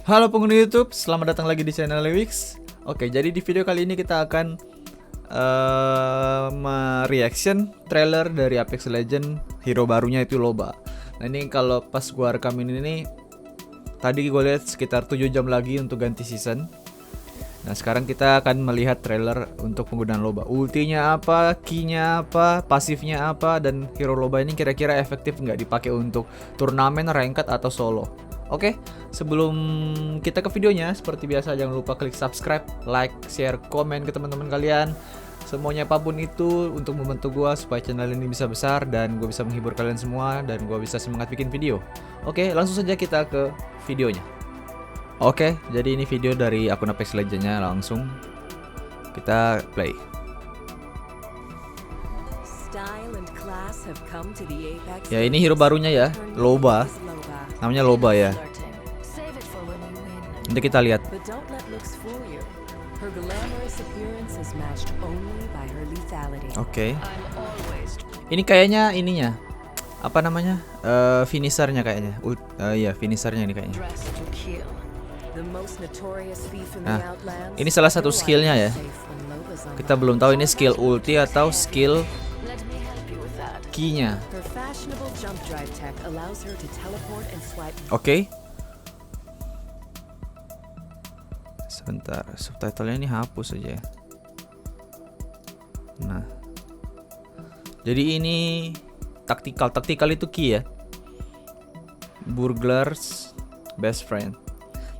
Halo pengguna YouTube, selamat datang lagi di channel Lewix. Oke, jadi di video kali ini kita akan mereaction trailer dari Apex Legends hero barunya itu Loba. Nah ini kalau pas gua rekam ini nih, tadi gue lihat sekitar 7 jam lagi untuk ganti season. Nah sekarang kita akan melihat trailer untuk penggunaan Loba. Ultinya apa, key-nya apa, pasifnya apa, dan hero Loba ini kira-kira efektif nggak dipakai untuk turnamen, ranked, atau solo. Oke, sebelum kita ke videonya, seperti biasa jangan lupa klik subscribe, like, share, komen ke teman-teman kalian. Semuanya apapun itu untuk membantu gue supaya channel ini bisa besar dan gue bisa menghibur kalian semua dan gue bisa semangat bikin video. Oke, langsung saja kita ke videonya. Oke, jadi ini video dari akun Apex Legends-nya, langsung kita play. Ya ini hero barunya ya, Loba. Namanya Loba ya. Nanti kita lihat. Oke. Ini kayaknya ininya. Apa namanya? Finishernya kayaknya. Iya, finishernya ini kayaknya. Nah, ini salah satu skillnya ya. Kita belum tahu ini skill ulti atau skill key-nya. Oke. Sebentar, subtitlenya ini hapus aja. Nah, jadi ini taktikal itu key ya. Burglar's best friend.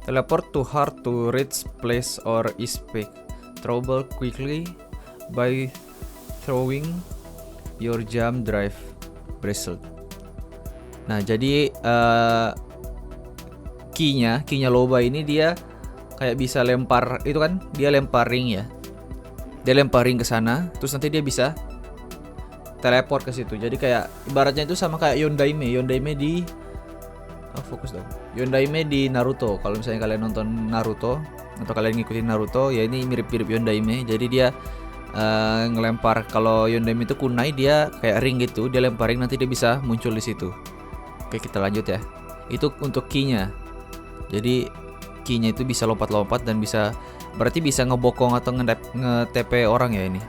Teleport to hard to reach place or is pick. Trouble quickly by throwing your jump drive bracelet. Nah, jadi key-nya Loba ini dia kayak bisa lempar, itu kan dia lempar ring ya. Dia lempar ring ke sana, terus nanti dia bisa teleport ke situ. Jadi kayak ibaratnya itu sama kayak Yondaime di fokus dong. Yondaime di Naruto. Kalau misalnya kalian nonton Naruto atau kalian ngikutin Naruto, ya ini mirip-mirip Yondaime. Jadi dia ngelempar, kalau Yondaime itu kunai, dia kayak ring gitu, dia lempar ring nanti dia bisa muncul di situ. Oke, kita lanjut ya. Itu untuk key-nya. Jadi key-nya itu bisa lompat-lompat dan bisa, berarti bisa ngebokong atau nge-TP orang ya ini.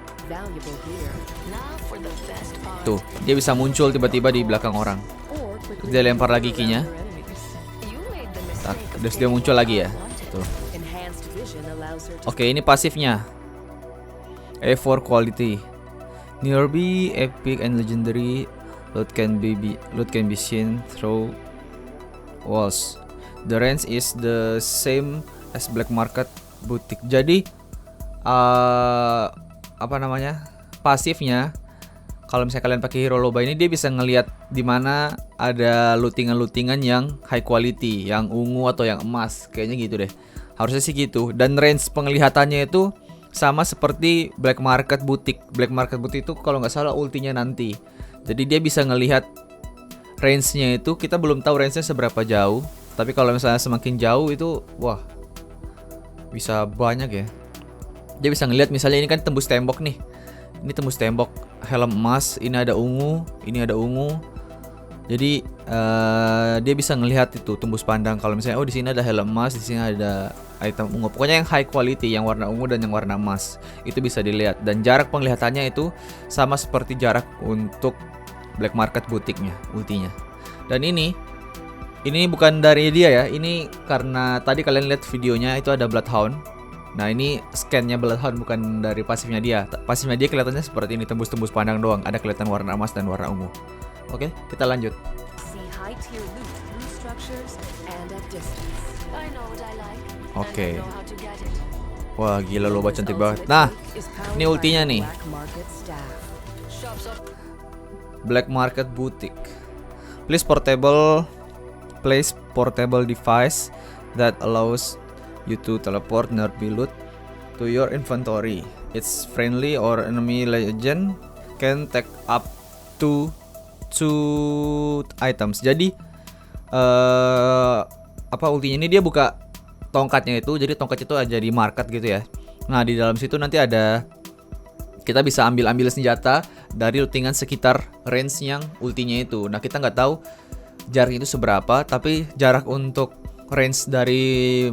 Tuh, dia bisa muncul tiba-tiba di belakang orang. Terus dia lempar lagi key-nya. Terus dia muncul lagi ya. Tuh. Oke, ini pasifnya. A4 quality. Nearby epic and legendary. Loot can be seen through walls. The range is the same as black market boutique. Jadi apa namanya? Pasifnya, kalau misalnya kalian pakai hero Loba ini, dia bisa ngelihat di mana ada lootingan yang high quality, yang ungu atau yang emas, kayaknya gitu deh. Harusnya sih gitu. Dan range penglihatannya itu sama seperti black market boutique. Black market boutique itu kalau nggak salah ultinya nanti. Jadi dia bisa ngelihat range-nya itu, kita belum tahu range-nya seberapa jauh. Tapi kalau misalnya semakin jauh itu, wah, bisa banyak ya. Dia bisa ngelihat misalnya ini kan tembus tembok nih. Ini tembus tembok, helm emas, ini ada ungu, ini ada ungu. Jadi dia bisa ngelihat itu tembus pandang. Kalau misalnya di sini ada helm emas, di sini ada item ungu. Pokoknya yang high quality, yang warna ungu dan yang warna emas, itu bisa dilihat. Dan jarak penglihatannya itu sama seperti jarak untuk black market boutique-nya, ultinya. Dan ini bukan dari dia ya. Ini karena tadi kalian lihat videonya itu ada Bloodhound. Nah ini scan-nya Bloodhound, bukan dari pasifnya dia. Pasifnya dia kelihatannya seperti ini, tembus-tembus pandang doang. Ada kelihatan warna emas dan warna ungu. Oke, kita lanjut. Oke. Wah gila, Loba cantik banget. Nah, ini ultinya nih. Black Market Boutique. Place portable device that allows you to teleport nearby loot to your inventory. It's friendly or enemy legend can take up to 2 items. Jadi ultinya ini dia buka tongkatnya itu. Jadi tongkat itu ada di market gitu ya. Nah, di dalam situ nanti ada, kita bisa ambil senjata dari lootingan sekitar range yang ultinya itu. Nah, kita nggak tahu jarak itu seberapa, tapi jarak untuk range dari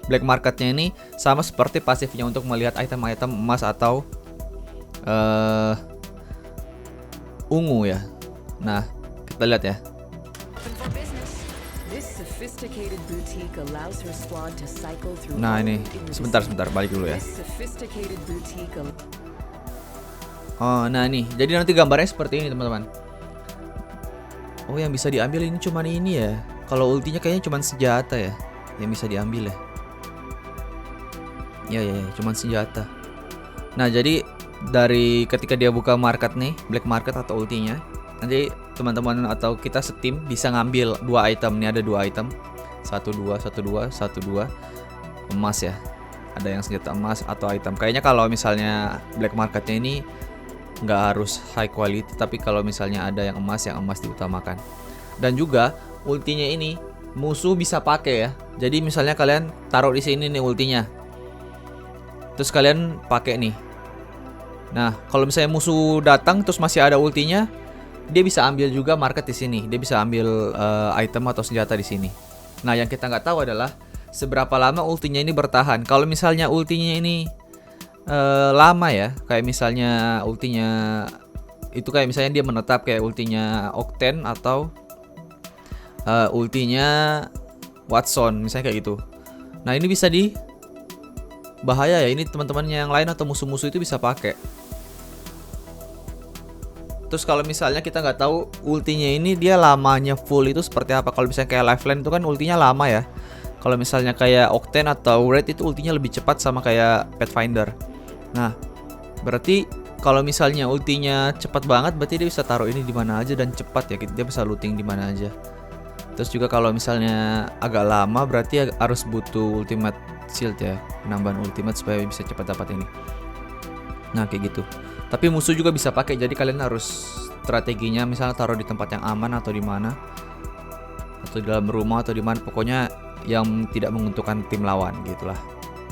black marketnya ini sama seperti pasifnya untuk melihat item-item emas atau ungu ya. Nah, kita lihat ya. Nah ini, sebentar balik dulu ya. Oh, nah nih, jadi nanti gambarnya seperti ini teman-teman. Oh, yang bisa diambil ini cuman ini ya. Kalau ultinya kayaknya cuman senjata ya yang bisa diambil ya. Ya, cuman senjata. Nah, jadi dari ketika dia buka market nih, black market atau ultinya, nanti teman-teman atau kita setim bisa ngambil 2 item. Nih ada 2 item. 1 2 emas ya. Ada yang senjata emas atau item. Kayaknya kalau misalnya black marketnya ini nggak harus high quality, tapi kalau misalnya ada yang emas diutamakan. Dan juga ultinya ini musuh bisa pakai ya. Jadi misalnya kalian taruh di sini nih ultinya, terus kalian pakai nih. Nah, kalau misalnya musuh datang terus masih ada ultinya, dia bisa ambil juga market di sini. Dia bisa ambil item atau senjata di sini. Nah, yang kita nggak tahu adalah seberapa lama ultinya ini bertahan. Kalau misalnya ultinya ini lama ya, kayak misalnya ultinya itu kayak misalnya dia menetap kayak ultinya Octane atau ultinya Watson misalnya kayak gitu. Nah, ini bisa bahaya ya, ini teman-teman yang lain atau musuh-musuh itu bisa pakai. Terus kalau misalnya kita nggak tahu ultinya ini dia lamanya full itu seperti apa. Kalau misalnya kayak Lifeline itu kan ultinya lama ya. Kalau misalnya kayak Octane atau Red itu ultinya lebih cepat sama kayak Pathfinder. Nah, berarti kalau misalnya ultinya cepat banget, berarti dia bisa taruh ini di mana aja dan cepat ya. Dia bisa looting di mana aja. Terus juga kalau misalnya agak lama, berarti harus butuh ultimate shield ya, penambahan ultimate supaya bisa cepat dapat ini. Nah, kayak gitu. Tapi musuh juga bisa pakai, jadi kalian harus strateginya misalnya taruh di tempat yang aman atau di mana, atau di dalam rumah atau di mana, pokoknya yang tidak menguntungkan tim lawan gitulah.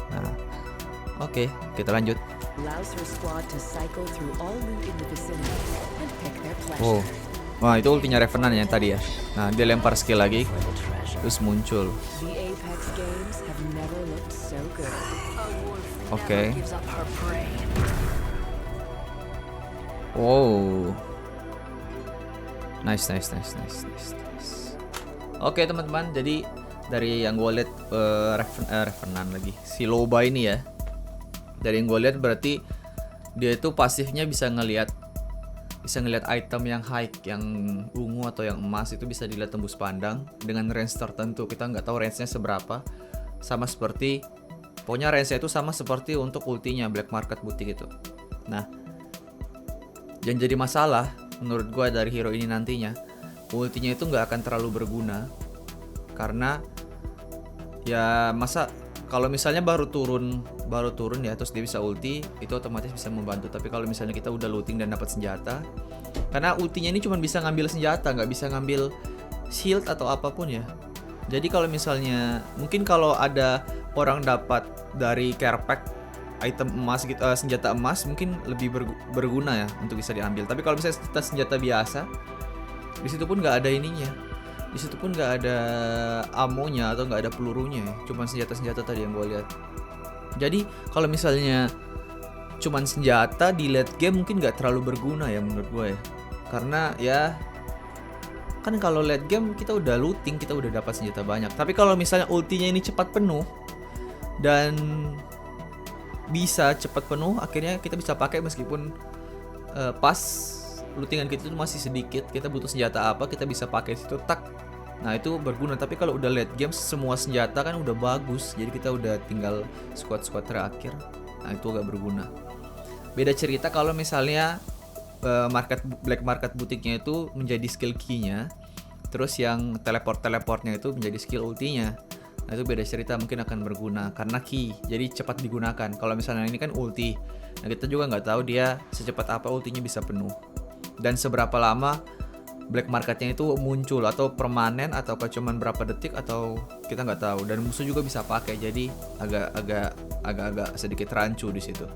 Nah, oke, kita lanjut. Oh, wah itu ultinya Revenant yang tadi ya. Nah, dia lempar skill lagi, terus muncul. Oke. Wow. Nice. Oke teman-teman, jadi dari yang gue lihat Revenant lagi, si Loba ini ya. Dari yang gue lihat berarti dia itu pasifnya bisa ngelihat item yang high, yang ungu atau yang emas itu bisa dilihat tembus pandang dengan range tertentu. Kita nggak tahu range-nya seberapa. Sama seperti pokoknya range-nya itu sama seperti untuk ultinya Black Market Boutique itu. Nah, yang jadi masalah menurut gue dari hero ini nantinya, ultinya itu nggak akan terlalu berguna. Karena ya masa kalau misalnya baru turun ya terus dia bisa ulti, itu otomatis bisa membantu. Tapi kalau misalnya kita udah looting dan dapat senjata, karena ultinya ini cuma bisa ngambil senjata, nggak bisa ngambil shield atau apapun ya. Jadi kalau misalnya mungkin kalau ada orang dapat dari care pack item emas gitu, senjata emas mungkin lebih berguna ya untuk bisa diambil. Tapi kalau misalnya kita senjata biasa, di situ pun nggak ada ininya, di situ pun nggak ada ammonya atau nggak ada pelurunya ya. Cuman senjata tadi yang gue lihat. Jadi kalau misalnya cuman senjata di late game mungkin nggak terlalu berguna ya menurut gue ya. Karena ya kan kalau late game kita udah looting, kita udah dapat senjata banyak. Tapi kalau misalnya ultinya ini cepat penuh dan bisa cepat penuh, akhirnya kita bisa pakai meskipun pas lootingan kita itu masih sedikit, kita butuh senjata apa, kita bisa pakai situ tak. Nah, itu berguna. Tapi kalau udah late game semua senjata kan udah bagus, jadi kita udah tinggal squad terakhir. Nah, itu agak berguna. Beda cerita kalau misalnya Black Market Boutique-nya itu menjadi skill key-nya, terus yang teleportnya itu menjadi skill ultinya. Nah, itu beda cerita, mungkin akan berguna karena key, jadi cepat digunakan. Kalau misalnya ini kan ulti, nah kita juga nggak tahu dia secepat apa ultinya bisa penuh dan seberapa lama black marketnya itu muncul, atau permanen atau cuman berapa detik, atau kita nggak tahu. Dan musuh juga bisa pakai, jadi agak sedikit rancu di situ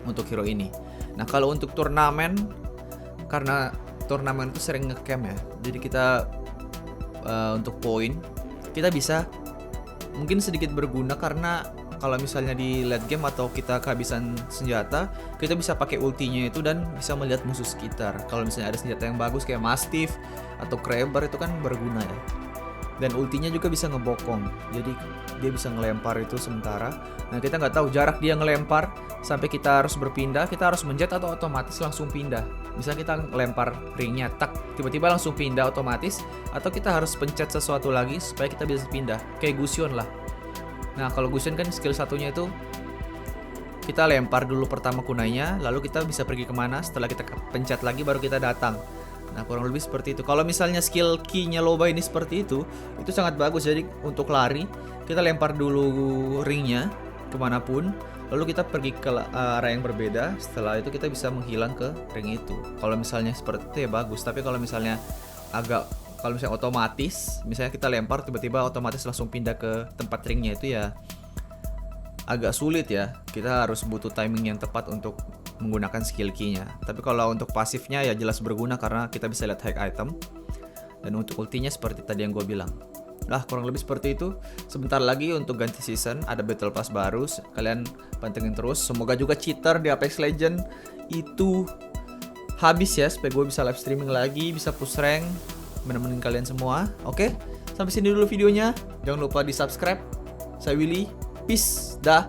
untuk hero ini. Nah, kalau untuk turnamen, karena turnamen itu sering ngecamp ya, jadi kita untuk poin kita bisa mungkin sedikit berguna, karena kalau misalnya di late game atau kita kehabisan senjata, kita bisa pakai ultinya itu dan bisa melihat musuh sekitar. Kalau misalnya ada senjata yang bagus kayak Mastiff atau Kraber itu kan berguna ya. Dan ultinya juga bisa ngebokong, jadi dia bisa ngelempar itu sementara. Nah kita nggak tahu jarak dia ngelempar sampai kita harus berpindah, kita harus menjet atau otomatis langsung pindah. Misalnya kita ngelempar ringnya, tak tiba-tiba langsung pindah otomatis, atau kita harus pencet sesuatu lagi supaya kita bisa pindah, kayak Gusion lah. Nah kalau Gusion kan skill satunya itu kita lempar dulu pertama kunainya, lalu kita bisa pergi kemana, setelah kita pencet lagi baru kita datang. Nah kurang lebih seperti itu. Kalau misalnya skill key-nya Loba ini seperti itu sangat bagus. Jadi untuk lari, kita lempar dulu ringnya kemanapun, lalu kita pergi ke arah yang berbeda. Setelah itu kita bisa menghilang ke ring itu. Kalau misalnya seperti itu ya bagus. Tapi kalau misalnya kalau misalnya otomatis, misalnya kita lempar tiba-tiba otomatis langsung pindah ke tempat ringnya, itu ya agak sulit ya. Kita harus butuh timing yang tepat untuk menggunakan skill key-nya. Tapi kalau untuk pasifnya ya jelas berguna karena kita bisa lihat hack item. Dan untuk ultinya seperti tadi yang gue bilang. Nah kurang lebih seperti itu. Sebentar lagi untuk ganti season, ada battle pass baru. Kalian pantengin terus. Semoga juga cheater di Apex Legends itu habis ya, supaya gue bisa live streaming lagi, bisa push rank, menemenin kalian semua. Oke, sampai sini dulu videonya. Jangan lupa di subscribe. Saya Willy, peace, dah.